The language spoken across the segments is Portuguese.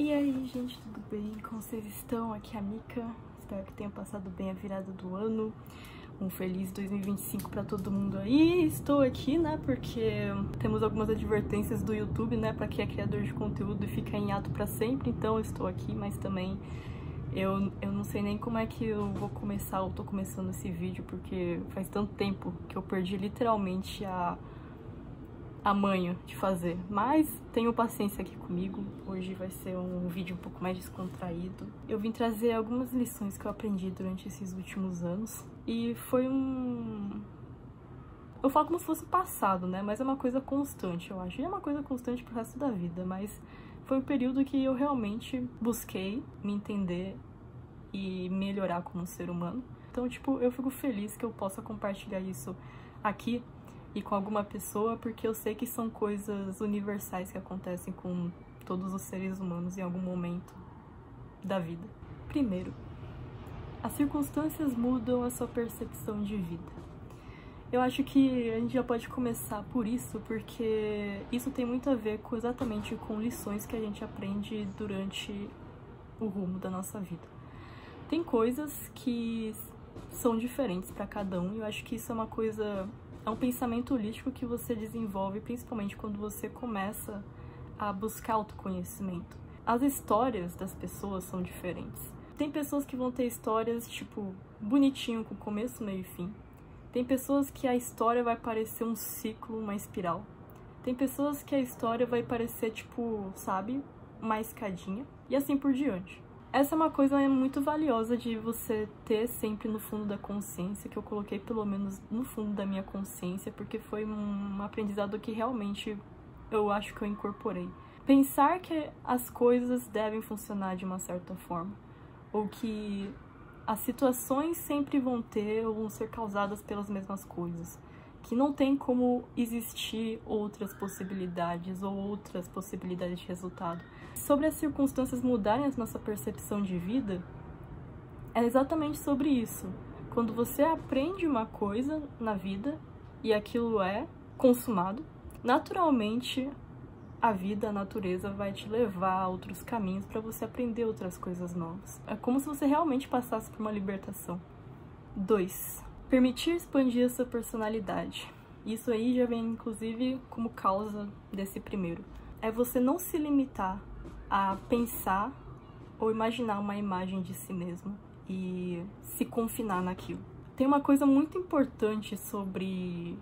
E aí, gente, tudo bem? Como vocês estão? Aqui é a Mika. Espero que tenham passado bem a virada do ano. Um feliz 2025 pra todo mundo aí. Estou aqui, né, porque temos algumas advertências do YouTube, né, pra quem é criador de conteúdo e fica em ato pra sempre. Então eu estou aqui, mas também eu não sei nem como é que eu vou começar ou tô começando esse vídeo, porque faz tanto tempo que eu perdi literalmente a manha de fazer, mas tenham paciência aqui comigo. Hoje vai ser um vídeo um pouco mais descontraído. Eu vim trazer algumas lições que eu aprendi durante esses últimos anos e foi eu falo como se fosse passado, né, mas é uma coisa constante, eu acho, e é uma coisa constante pro resto da vida, mas foi um período que eu realmente busquei me entender e melhorar como ser humano. Então, tipo, eu fico feliz que eu possa compartilhar isso aqui e com alguma pessoa, porque eu sei que são coisas universais que acontecem com todos os seres humanos em algum momento da vida. Primeiro, as circunstâncias mudam a sua percepção de vida. Eu acho que a gente já pode começar por isso, porque isso tem muito a ver exatamente com lições que a gente aprende durante o rumo da nossa vida. Tem coisas que são diferentes para cada um, e eu acho que isso é uma coisa... É um pensamento holístico que você desenvolve, principalmente quando você começa a buscar autoconhecimento. As histórias das pessoas são diferentes. Tem pessoas que vão ter histórias, tipo, bonitinho, com começo, meio e fim. Tem pessoas que a história vai parecer um ciclo, uma espiral. Tem pessoas que a história vai parecer, tipo, sabe, uma escadinha. E assim por diante. Essa é uma coisa muito valiosa de você ter sempre no fundo da consciência, que eu coloquei pelo menos no fundo da minha consciência, porque foi um aprendizado que realmente eu acho que eu incorporei. Pensar que as coisas devem funcionar de uma certa forma, ou que as situações sempre vão ter ou vão ser causadas pelas mesmas coisas, que não tem como existir outras possibilidades ou outras possibilidades de resultado. Sobre as circunstâncias mudarem a nossa percepção de vida, é exatamente sobre isso. Quando você aprende uma coisa na vida e aquilo é consumado, naturalmente a vida, a natureza vai te levar a outros caminhos para você aprender outras coisas novas. É como se você realmente passasse por uma libertação. 2. Permitir expandir a sua personalidade. Isso aí já vem, inclusive, como causa desse primeiro. É você não se limitar a pensar ou imaginar uma imagem de si mesmo e se confinar naquilo. Tem uma coisa muito importante sobre,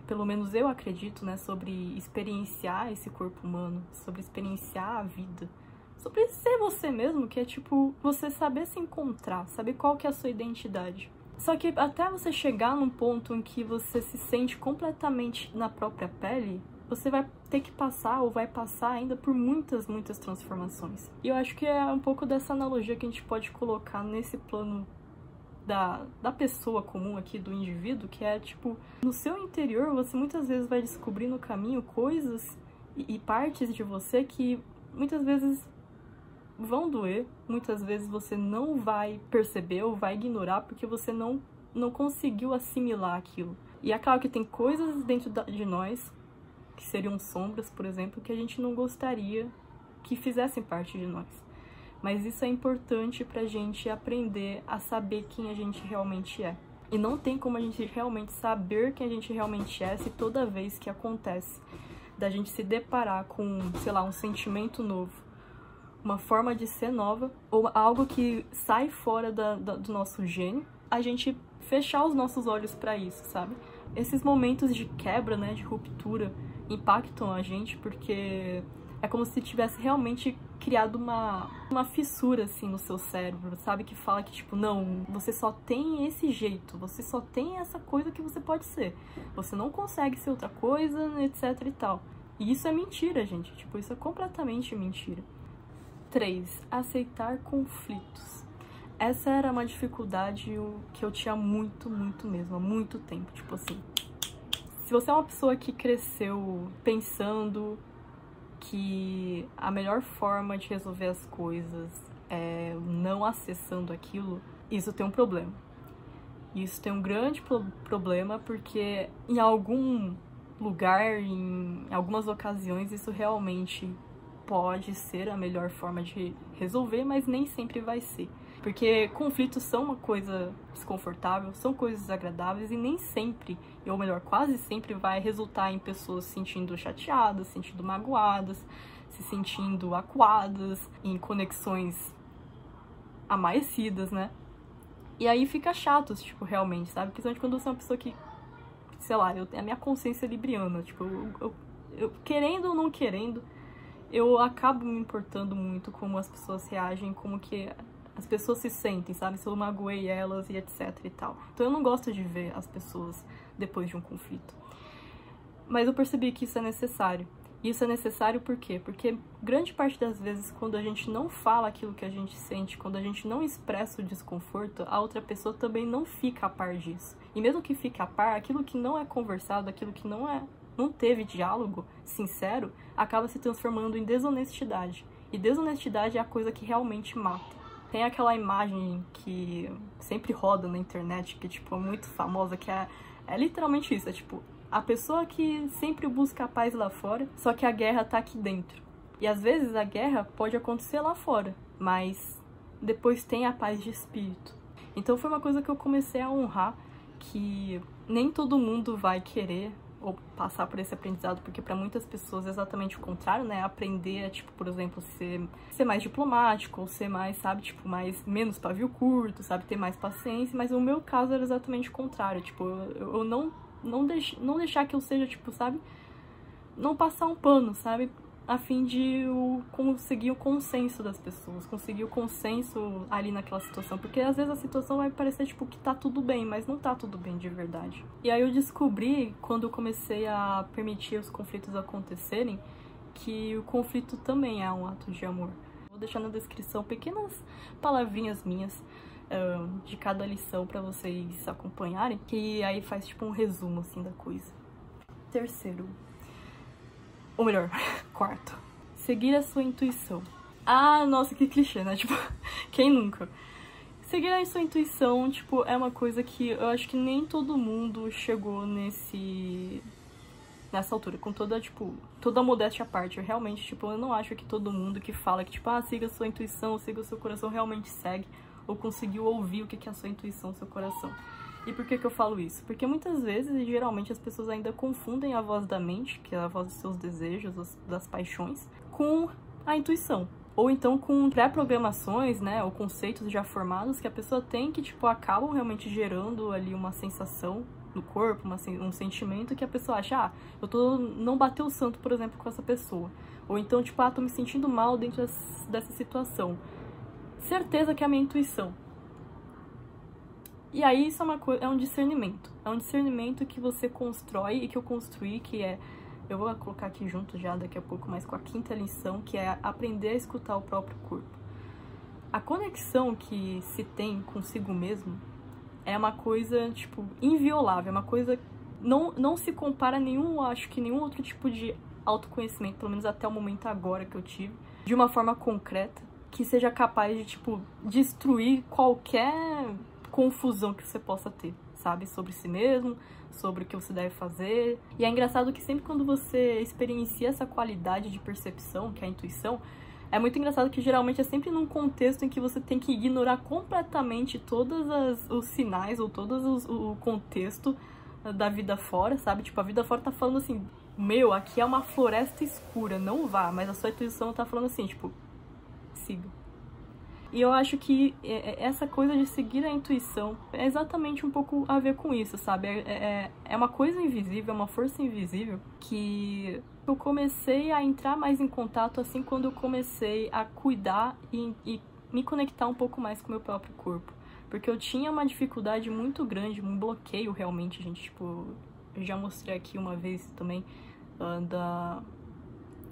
pelo menos eu acredito, né, sobre experienciar esse corpo humano, sobre experienciar a vida, sobre ser você mesmo, que é tipo, você saber se encontrar, saber qual que é a sua identidade. Só que até você chegar num ponto em que você se sente completamente na própria pele, você vai ter que passar ou vai passar ainda por muitas transformações. E eu acho que é um pouco dessa analogia que a gente pode colocar nesse plano da pessoa comum aqui, do indivíduo, que é tipo, no seu interior você muitas vezes vai descobrir no caminho coisas e partes de você que muitas vezes vão doer, muitas vezes você não vai perceber ou vai ignorar porque você não conseguiu assimilar aquilo. E é claro que tem coisas dentro de nós, que seriam sombras, por exemplo, que a gente não gostaria que fizessem parte de nós. Mas isso é importante pra gente aprender a saber quem a gente realmente é. E não tem como a gente realmente saber quem a gente realmente é se toda vez que acontece da gente se deparar com, sei lá, um sentimento novo, uma forma de ser nova, ou algo que sai fora do nosso gênio, a gente fechar os nossos olhos pra isso, sabe? Esses momentos de quebra, né, de ruptura, impactam a gente porque é como se tivesse realmente criado uma fissura, assim, no seu cérebro, sabe? Que fala que, tipo, não, você só tem esse jeito, você só tem essa coisa que você pode ser. Você não consegue ser outra coisa, etc e tal. E isso é mentira, gente. Tipo, isso é completamente mentira. 3. Aceitar conflitos. Essa era uma dificuldade que eu tinha muito mesmo, há muito tempo. Tipo assim, se você é uma pessoa que cresceu pensando que a melhor forma de resolver as coisas é não acessando aquilo, isso tem um problema. Isso tem um grande problema porque em algum lugar, em algumas ocasiões, isso realmente pode ser a melhor forma de resolver, mas nem sempre vai ser. Porque conflitos são uma coisa desconfortável, são coisas desagradáveis e nem sempre, ou melhor, quase sempre vai resultar em pessoas se sentindo chateadas, se sentindo magoadas, se sentindo acuadas, em conexões amarrecidas, né? E aí fica chato, tipo, realmente, sabe? Principalmente quando você é uma pessoa que, sei lá, eu tenho a minha consciência libriana, tipo, eu querendo ou não querendo, eu acabo me importando muito como as pessoas reagem, como que as pessoas se sentem, sabe? Se eu magoei elas e etc e tal. Então eu não gosto de ver as pessoas depois de um conflito. Mas eu percebi que isso é necessário. E isso é necessário por quê? Porque grande parte das vezes, quando a gente não fala aquilo que a gente sente, quando a gente não expressa o desconforto, a outra pessoa também não fica a par disso. E mesmo que fique a par, aquilo que não é conversado, aquilo que não teve diálogo sincero, acaba se transformando em desonestidade. E desonestidade é a coisa que realmente mata. Tem aquela imagem que sempre roda na internet, que tipo, é muito famosa, que é literalmente isso, é tipo, a pessoa que sempre busca a paz lá fora, só que a guerra tá aqui dentro. E às vezes a guerra pode acontecer lá fora, mas depois tem a paz de espírito. Então foi uma coisa que eu comecei a honrar, que nem todo mundo vai querer ou passar por esse aprendizado, porque para muitas pessoas é exatamente o contrário, né? Aprender é, tipo, por exemplo, ser mais diplomático, ou ser mais, sabe, tipo, menos pavio curto, sabe, ter mais paciência, mas no meu caso era exatamente o contrário, tipo, eu não deixar que eu seja, tipo, sabe, não passar um pano, sabe, a fim de conseguir o consenso das pessoas, conseguir o consenso ali naquela situação, porque às vezes a situação vai parecer, tipo, que tá tudo bem, mas não tá tudo bem de verdade. E aí eu descobri, quando eu comecei a permitir os conflitos acontecerem, que o conflito também é um ato de amor. Vou deixar na descrição pequenas palavrinhas minhas de cada lição pra vocês acompanharem, que aí faz, tipo, um resumo, assim, da coisa. Terceiro. Ou melhor, quarto. Seguir a sua intuição. Ah, nossa, que clichê, né? Tipo, quem nunca? Seguir a sua intuição, tipo, é uma coisa que eu acho que nem todo mundo chegou nessa altura, com toda a modéstia à parte. Eu realmente, tipo, eu não acho que todo mundo que fala que, tipo, siga a sua intuição, siga o seu coração, realmente segue, ou conseguiu ouvir o que é a sua intuição, o seu coração. E por que eu falo isso? Porque muitas vezes, e geralmente, as pessoas ainda confundem a voz da mente, que é a voz dos seus desejos, das paixões, com a intuição. Ou então com pré-programações, né, ou conceitos já formados que a pessoa tem que, tipo, acabam realmente gerando ali uma sensação no corpo, um sentimento que a pessoa acha, não bateu o santo, por exemplo, com essa pessoa. Ou então, tipo, tô me sentindo mal dentro dessa situação. Certeza que é a minha intuição. E aí isso é um discernimento. É um discernimento que você constrói e que eu construí, que é... Eu vou colocar aqui junto já daqui a pouco, mas com a quinta lição, que é aprender a escutar o próprio corpo. A conexão que se tem consigo mesmo é uma coisa, tipo, inviolável. É uma coisa... Não se compara a nenhum outro tipo de autoconhecimento, pelo menos até o momento agora que eu tive, de uma forma concreta, que seja capaz de, tipo, destruir qualquer confusão que você possa ter, sabe? Sobre si mesmo, sobre o que você deve fazer. E é engraçado que sempre quando você experiencia essa qualidade de percepção, que é a intuição, é muito engraçado que geralmente é sempre num contexto em que você tem que ignorar completamente todos os sinais ou o contexto da vida fora, sabe? Tipo, a vida fora tá falando assim, aqui é uma floresta escura, não vá, mas a sua intuição tá falando assim, tipo, siga. E eu acho que essa coisa de seguir a intuição é exatamente um pouco a ver com isso, sabe? É uma coisa invisível, é uma força invisível que eu comecei a entrar mais em contato assim quando eu comecei a cuidar e me conectar um pouco mais com o meu próprio corpo. Porque eu tinha uma dificuldade muito grande, um bloqueio realmente, gente. Tipo, eu já mostrei aqui uma vez também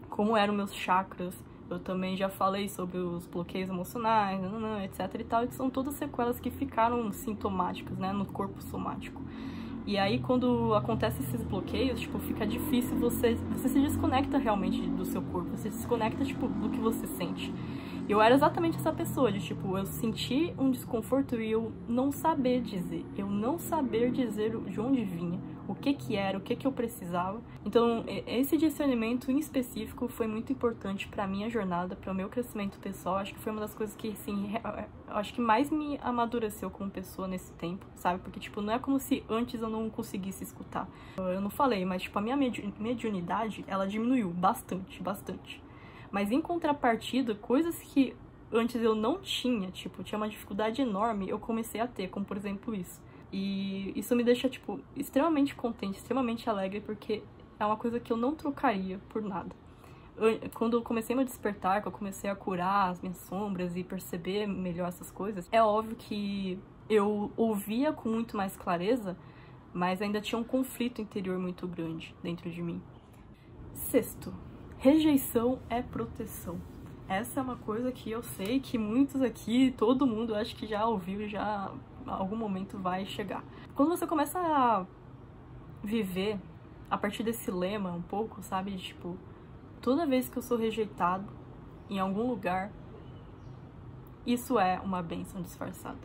como eram meus chakras. Eu também já falei sobre os bloqueios emocionais, etc e tal, e são todas sequelas que ficaram sintomáticas, né, no corpo somático. E aí, quando acontecem esses bloqueios, tipo, fica difícil, você se desconecta realmente do seu corpo, você se desconecta, tipo, do que você sente. Eu era exatamente essa pessoa, de, tipo, eu senti um desconforto e eu não saber dizer de onde vinha, o que que era, o que que eu precisava. Então, esse discernimento em específico foi muito importante pra minha jornada, para o meu crescimento pessoal. Acho que foi uma das coisas que, assim, acho que mais me amadureceu como pessoa nesse tempo, sabe? Porque, tipo, não é como se antes eu não conseguisse escutar. Eu não falei, mas, tipo, a minha mediunidade, ela diminuiu bastante, bastante. Mas, em contrapartida, coisas que antes eu não tinha, tipo, tinha uma dificuldade enorme, eu comecei a ter, como, por exemplo, isso. E isso me deixa, tipo, extremamente contente, extremamente alegre, porque é uma coisa que eu não trocaria por nada. Quando eu comecei a me despertar, que eu comecei a curar as minhas sombras e perceber melhor essas coisas, é óbvio que eu ouvia com muito mais clareza, mas ainda tinha um conflito interior muito grande dentro de mim. Sexto, rejeição é proteção. Essa é uma coisa que eu sei que muitos aqui, todo mundo, acho que já ouviu, já em algum momento vai chegar. Quando você começa a viver a partir desse lema um pouco, sabe? Tipo, toda vez que eu sou rejeitado em algum lugar, isso é uma bênção disfarçada.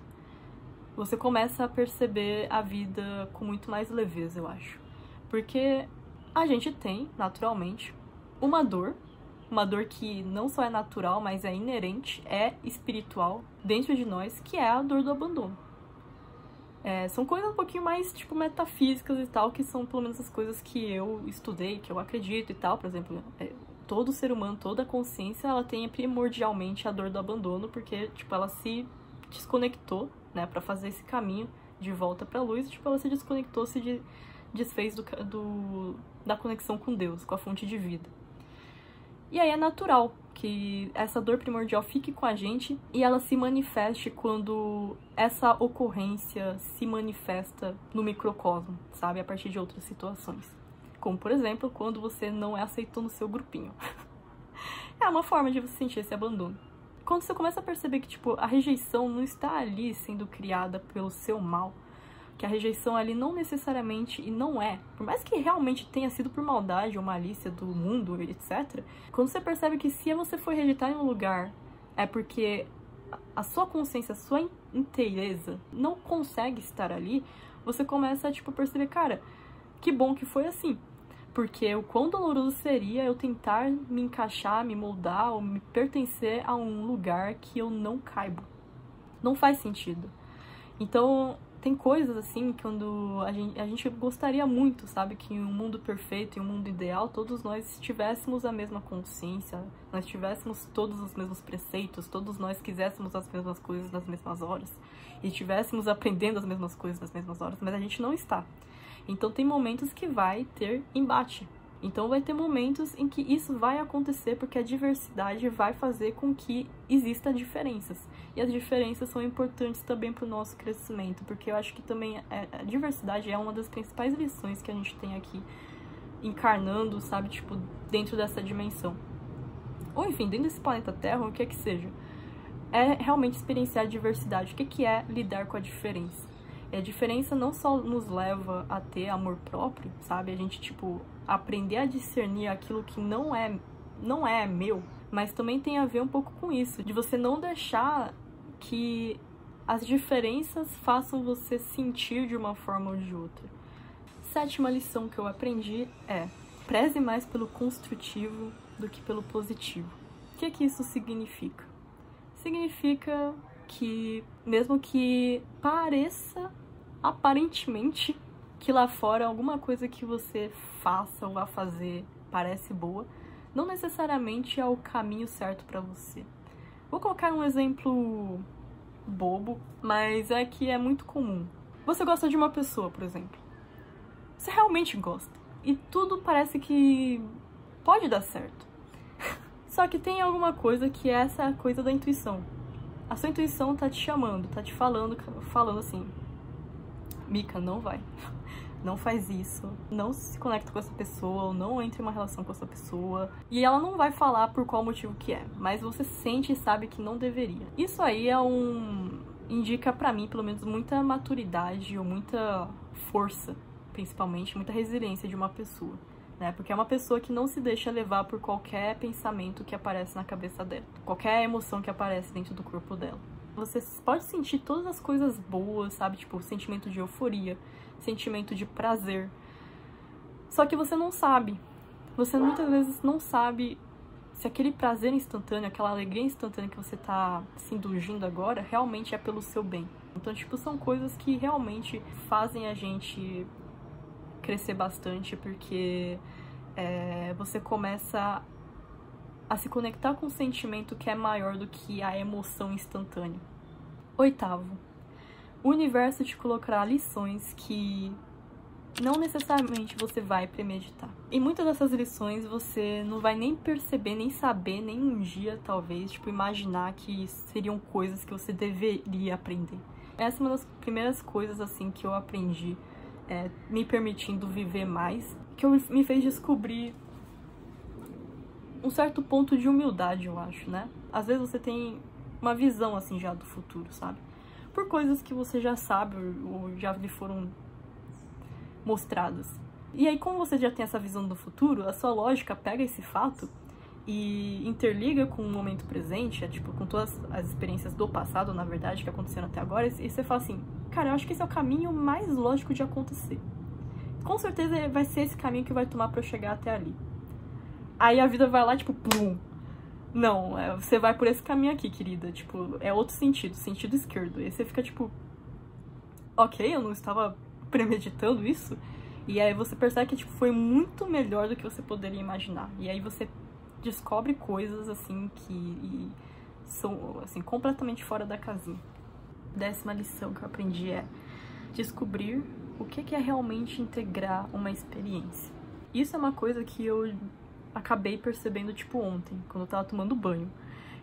Você começa a perceber a vida com muito mais leveza, eu acho. Porque a gente tem, naturalmente, uma dor que não só é natural, mas é inerente, é espiritual dentro de nós, que é a dor do abandono. São coisas um pouquinho mais, tipo, metafísicas e tal, que são pelo menos as coisas que eu estudei, que eu acredito e tal. Por exemplo, todo ser humano, toda consciência, ela tem primordialmente a dor do abandono, porque, tipo, ela se desconectou, né, pra fazer esse caminho de volta pra luz, tipo, ela se desconectou, se desfez da conexão com Deus, com a fonte de vida. E aí é natural que essa dor primordial fique com a gente e ela se manifeste quando essa ocorrência se manifesta no microcosmo, sabe? A partir de outras situações. Como, por exemplo, quando você não é aceito no seu grupinho. É uma forma de você sentir esse abandono. Quando você começa a perceber que, tipo, a rejeição não está ali sendo criada pelo seu mal, que a rejeição ali não necessariamente, e não é, por mais que realmente tenha sido por maldade ou malícia do mundo, etc., quando você percebe que se você foi rejeitado em um lugar, é porque a sua consciência, a sua inteireza não consegue estar ali, você começa a, tipo, perceber, cara, que bom que foi assim. Porque o quão doloroso seria eu tentar me encaixar, me moldar ou me pertencer a um lugar que eu não caibo. Não faz sentido. Então, tem coisas assim, quando a gente gostaria muito, sabe, que em um mundo perfeito, em um mundo ideal, todos nós tivéssemos a mesma consciência, nós tivéssemos todos os mesmos preceitos, todos nós quiséssemos as mesmas coisas nas mesmas horas, e estivéssemos aprendendo as mesmas coisas nas mesmas horas, mas a gente não está. Então tem momentos que vai ter embate. Então vai ter momentos em que isso vai acontecer porque a diversidade vai fazer com que existam diferenças. E as diferenças são importantes também para o nosso crescimento, porque eu acho que também a diversidade é uma das principais lições que a gente tem aqui encarnando, sabe, tipo, dentro dessa dimensão. Ou enfim, dentro desse planeta Terra, ou o que é que seja. É realmente experienciar a diversidade. O que é lidar com a diferença? E a diferença não só nos leva a ter amor próprio, sabe? A gente, tipo, aprender a discernir aquilo que não é meu, mas também tem a ver um pouco com isso, de você não deixar que as diferenças façam você sentir de uma forma ou de outra. Sétima lição que eu aprendi é: preze mais pelo construtivo do que pelo positivo. O que é que isso significa? Significa que, mesmo que pareça, aparentemente, que lá fora alguma coisa que você faça ou vá fazer parece boa, não necessariamente é o caminho certo pra você. Vou colocar um exemplo bobo, mas é que é muito comum. Você gosta de uma pessoa, por exemplo. Você realmente gosta. E tudo parece que pode dar certo. Só que tem alguma coisa que é essa coisa da intuição. A sua intuição tá te chamando, tá te falando assim: Mika, não vai. Não faz isso. Não se conecta com essa pessoa, ou não entre em uma relação com essa pessoa. E ela não vai falar por qual motivo que é, mas você sente e sabe que não deveria. Isso aí indica pra mim, pelo menos, muita maturidade ou muita força, principalmente, muita resiliência de uma pessoa, né? Porque é uma pessoa que não se deixa levar por qualquer pensamento que aparece na cabeça dela, qualquer emoção que aparece dentro do corpo dela. Você pode sentir todas as coisas boas, sabe? Tipo, sentimento de euforia, sentimento de prazer, Só que você não sabe. Você muitas vezes não sabe se aquele prazer instantâneo, aquela alegria instantânea que você tá se indulgindo agora, realmente é pelo seu bem. Então, tipo, são coisas que realmente fazem a gente crescer bastante, porque você começa a se conectar com um sentimento que é maior do que a emoção instantânea. 8º, o universo te colocará lições que não necessariamente você vai premeditar. E muitas dessas lições você não vai nem perceber, nem saber, nem um dia, talvez, tipo, imaginar que seriam coisas que você deveria aprender. Essa é uma das primeiras coisas, assim, que eu aprendi, me permitindo viver mais, que me fez descobrir um certo ponto de humildade, eu acho, né? Às vezes você tem uma visão, assim, já do futuro, sabe? Por coisas que você já sabe ou já lhe foram mostradas. E aí, como você já tem essa visão do futuro, a sua lógica pega esse fato e interliga com o momento presente, tipo, com todas as experiências do passado, na verdade, que aconteceram até agora, e você fala assim, cara, eu acho que esse é o caminho mais lógico de acontecer. Com certeza vai ser esse caminho que vai tomar pra eu chegar até ali. Aí a vida vai lá, tipo, pum. Não, você vai por esse caminho aqui, querida. Tipo, é outro sentido, sentido esquerdo. E aí você fica, tipo, ok, eu não estava premeditando isso. E aí você percebe que, tipo, foi muito melhor do que você poderia imaginar. E aí você descobre coisas, assim, que são, assim, completamente fora da casinha. 10ª lição que eu aprendi é descobrir o que é realmente integrar uma experiência. Isso é uma coisa que eu acabei percebendo, tipo, ontem, quando eu tava tomando banho.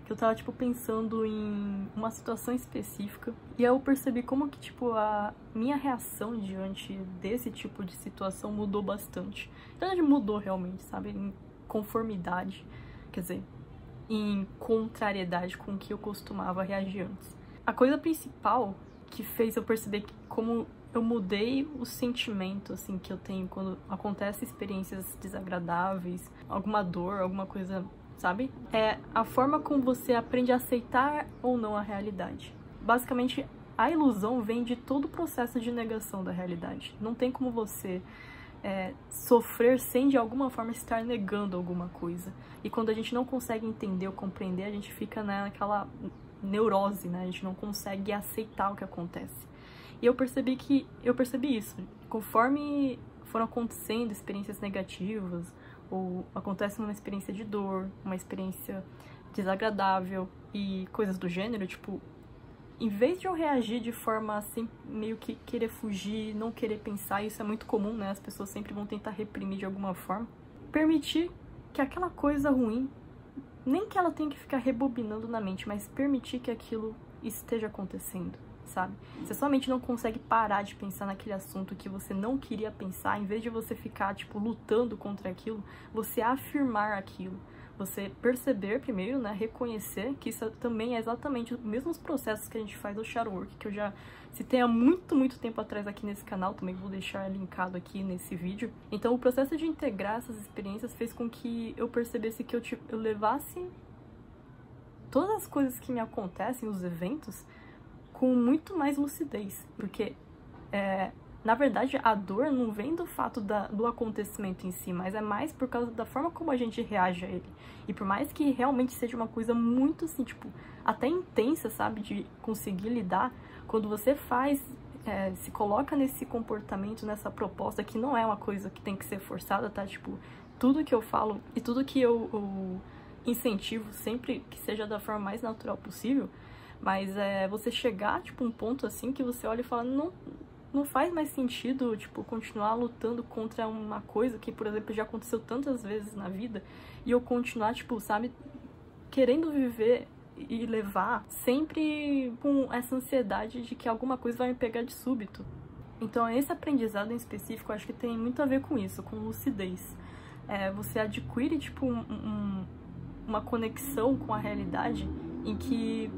Que eu tava, tipo, pensando em uma situação específica. E aí eu percebi como que, tipo, a minha reação diante desse tipo de situação mudou bastante. Na verdade, mudou realmente, sabe? Em conformidade. Quer dizer, em contrariedade com o que eu costumava reagir antes. A coisa principal que fez eu perceber que como eu mudei o sentimento, assim, que eu tenho quando acontecem experiências desagradáveis, alguma dor, alguma coisa, sabe? É a forma como você aprende a aceitar ou não a realidade. Basicamente, a ilusão vem de todo o processo de negação da realidade. Não tem como você sofrer sem, de alguma forma, estar negando alguma coisa. E quando a gente não consegue entender ou compreender, a gente fica naquela neurose, né? A gente não consegue aceitar o que acontece. E eu percebi isso. Conforme foram acontecendo experiências negativas, ou acontece uma experiência de dor, uma experiência desagradável e coisas do gênero, tipo, em vez de eu reagir de forma assim, meio que querer fugir, não querer pensar, isso é muito comum, né? As pessoas sempre vão tentar reprimir de alguma forma. Permitir que aquela coisa ruim, nem que ela tenha que ficar rebobinando na mente, mas permitir que aquilo esteja acontecendo, sabe? Você somente não consegue parar de pensar naquele assunto que você não queria pensar, em vez de você ficar, tipo, lutando contra aquilo, você afirmar aquilo. Você perceber primeiro, né, reconhecer que isso também é exatamente os mesmos processos que a gente faz no shadow work, que eu já citei há muito tempo atrás aqui nesse canal, também vou deixar linkado aqui nesse vídeo. Então o processo de integrar essas experiências fez com que eu percebesse que eu levasse todas as coisas que me acontecem, os eventos, com muito mais lucidez, porque na verdade a dor não vem do fato do acontecimento em si, mas é mais por causa da forma como a gente reage a ele. E por mais que realmente seja uma coisa muito assim, tipo, até intensa, sabe, de conseguir lidar, quando você se coloca nesse comportamento, nessa proposta, que não é uma coisa que tem que ser forçada, tá? Tipo, tudo que eu falo e tudo que eu incentivo sempre que seja da forma mais natural possível, mas você chegar, tipo, um ponto assim que você olha e fala, não faz mais sentido, tipo, continuar lutando contra uma coisa que, por exemplo, já aconteceu tantas vezes na vida, e eu continuar, tipo, sabe, querendo viver e levar sempre com essa ansiedade de que alguma coisa vai me pegar de súbito. Então, esse aprendizado em específico, eu acho que tem muito a ver com isso, com lucidez. Você adquire, tipo, uma conexão com a realidade em que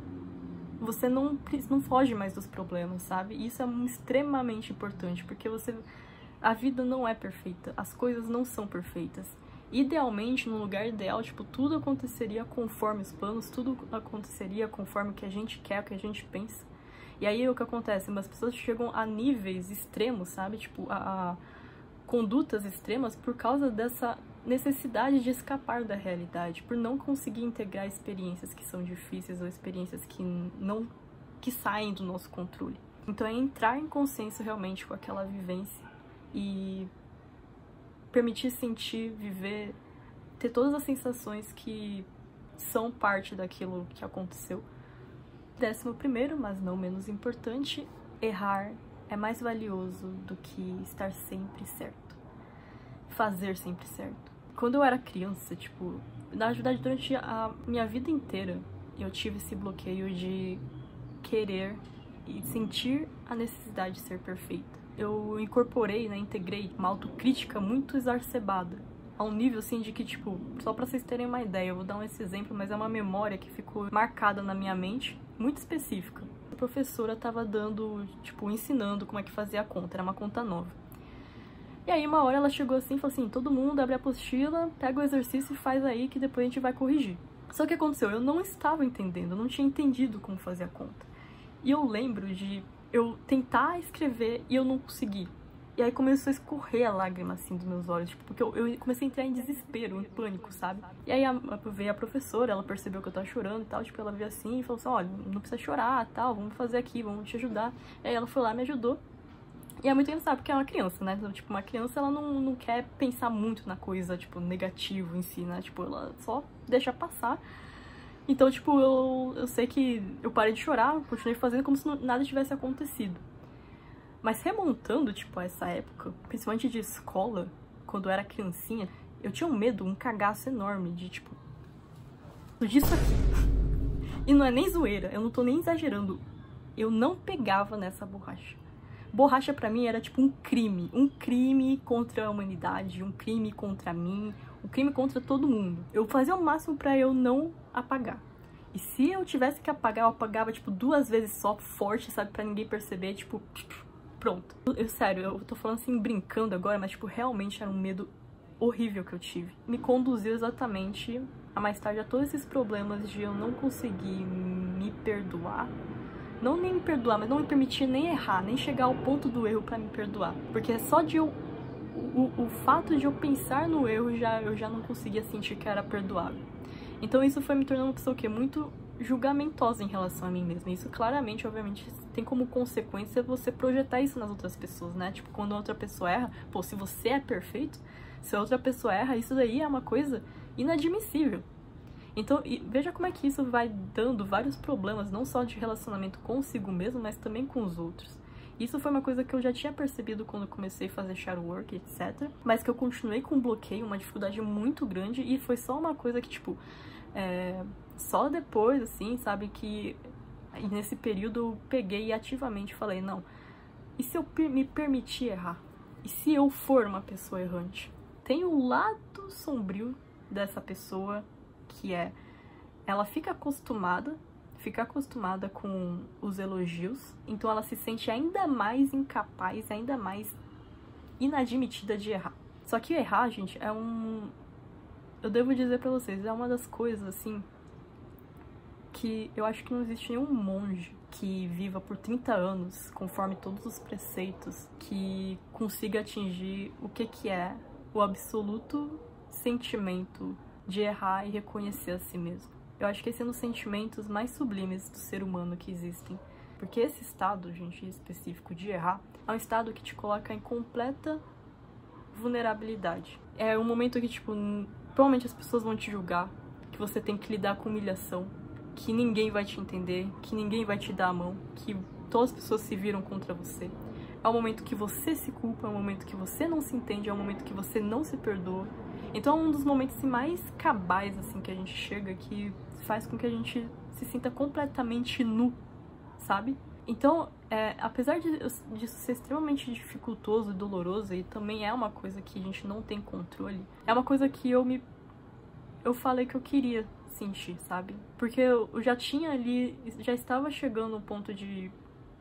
você não foge mais dos problemas, sabe? E isso é extremamente importante, porque a vida não é perfeita, as coisas não são perfeitas. Idealmente, no lugar ideal, tipo, tudo aconteceria conforme os planos, tudo aconteceria conforme o que a gente quer, o que a gente pensa. E aí o que acontece? As pessoas chegam a níveis extremos, sabe? Tipo, condutas extremas por causa dessa necessidade de escapar da realidade, por não conseguir integrar experiências que são difíceis ou experiências que saem do nosso controle. Então é entrar em consciência realmente com aquela vivência e permitir sentir, viver, ter todas as sensações que são parte daquilo que aconteceu. 11º, mas não menos importante, errar é mais valioso do que estar sempre certo. Fazer sempre certo. Quando eu era criança, tipo, na verdade durante a minha vida inteira, eu tive esse bloqueio de querer e sentir a necessidade de ser perfeita. Eu incorporei, né, integrei uma autocrítica muito exacerbada, a um nível assim de que, tipo, só pra vocês terem uma ideia, eu vou dar esse exemplo, mas é uma memória que ficou marcada na minha mente, muito específica. A professora tava dando, tipo, ensinando como é que fazia a conta, era uma conta nova. E aí uma hora ela chegou assim e falou assim, todo mundo abre a apostila, pega o exercício e faz aí que depois a gente vai corrigir. Só que o que aconteceu? Eu não estava entendendo, eu não tinha entendido como fazer a conta. E eu lembro de eu tentar escrever e eu não consegui. E aí começou a escorrer a lágrima, assim, dos meus olhos, tipo, porque eu comecei a entrar em desespero, em pânico, sabe? E aí veio a professora, ela percebeu que eu tava chorando e tal, tipo, ela veio assim e falou assim, olha, não precisa chorar, tal, vamos fazer aqui, vamos te ajudar. E aí ela foi lá e me ajudou. E é muito engraçado, porque é uma criança, né? Então, tipo, uma criança, ela não quer pensar muito na coisa, tipo, negativo em si, né? Tipo, ela só deixa passar. Então, tipo, eu sei que eu parei de chorar, continuei fazendo como se nada tivesse acontecido. Mas remontando, tipo, a essa época, principalmente de escola, quando eu era criancinha, eu tinha um medo, um cagaço enorme de, tipo, disso aqui. E não é nem zoeira, eu não tô nem exagerando. Eu não pegava nessa borracha. Borracha pra mim era tipo um crime contra a humanidade, um crime contra mim, um crime contra todo mundo. Eu fazia o máximo pra eu não apagar. E se eu tivesse que apagar, eu apagava tipo 2 vezes só, forte, sabe, pra ninguém perceber, tipo, pronto. Sério, eu tô falando assim, brincando agora, mas tipo, realmente era um medo horrível que eu tive. Me conduziu exatamente a mais tarde a todos esses problemas de eu não conseguir me perdoar. Não nem me perdoar, mas não me permitir nem errar, nem chegar ao ponto do erro pra me perdoar. Porque só de eu... O fato de eu pensar no erro, eu já não conseguia sentir que era perdoável. Então isso foi me tornando uma pessoa que é muito julgamentosa em relação a mim mesma. Isso claramente, obviamente, tem como consequência você projetar isso nas outras pessoas, né? Tipo, quando outra pessoa erra, pô, se você é perfeito, se a outra pessoa erra, isso daí é uma coisa inadmissível. Então, veja como é que isso vai dando vários problemas, não só de relacionamento consigo mesmo, mas também com os outros. Isso foi uma coisa que eu já tinha percebido quando eu comecei a fazer shadow work, etc. Mas que eu continuei com um bloqueio, uma dificuldade muito grande, e foi só uma coisa que, tipo, só depois, assim, sabe, que nesse período eu peguei e ativamente falei, não, e se eu me permitir errar? E se eu for uma pessoa errante? Tem o lado sombrio dessa pessoa, que ela fica acostumada com os elogios, então ela se sente ainda mais incapaz, ainda mais inadmitida de errar. Só que errar, gente, eu devo dizer pra vocês, é uma das coisas, assim, que eu acho que não existe nenhum monge que viva por 30 anos, conforme todos os preceitos, que consiga atingir o que é o absoluto sentimento de errar e reconhecer a si mesmo. Eu acho que esse é um dos sentimentos mais sublimes do ser humano que existem. Porque esse estado, gente, específico de errar, é um estado que te coloca em completa vulnerabilidade. É um momento que, tipo, provavelmente as pessoas vão te julgar, que você tem que lidar com humilhação, que ninguém vai te entender, que ninguém vai te dar a mão, que todas as pessoas se viram contra você. É um momento que você se culpa, é um momento que você não se entende, é um momento que você não se perdoa. Então é um dos momentos assim, mais cabais assim, que a gente chega, que faz com que a gente se sinta completamente nu, sabe? Então, apesar disso ser extremamente dificultoso e doloroso, e também é uma coisa que a gente não tem controle, é uma coisa que eu falei que eu queria sentir, sabe? Porque eu já tinha ali, já estava chegando ao ponto de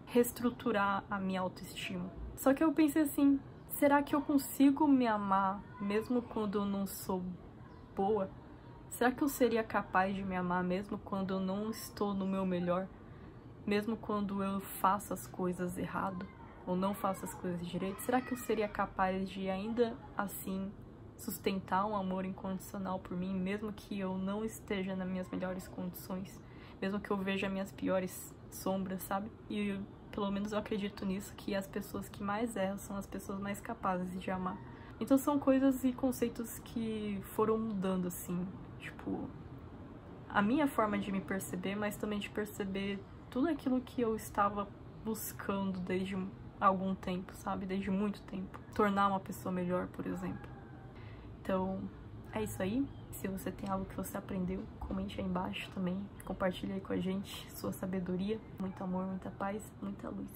reestruturar a minha autoestima. Só que eu pensei assim, será que eu consigo me amar mesmo quando eu não sou boa? Será que eu seria capaz de me amar mesmo quando eu não estou no meu melhor? Mesmo quando eu faço as coisas errado? ou não faço as coisas direito, será que eu seria capaz de ainda assim sustentar um amor incondicional por mim, mesmo que eu não esteja nas minhas melhores condições, mesmo que eu veja minhas piores sombras, sabe? E pelo menos eu acredito nisso, que as pessoas que mais erram são as pessoas mais capazes de amar. Então são coisas e conceitos que foram mudando, assim, tipo, a minha forma de me perceber, mas também de perceber tudo aquilo que eu estava buscando desde algum tempo, sabe? Desde muito tempo. Tornar uma pessoa melhor, por exemplo. Então, é isso aí. Se você tem algo que você aprendeu, comente aí embaixo também. Compartilhe aí com a gente sua sabedoria. Muito amor, muita paz, muita luz.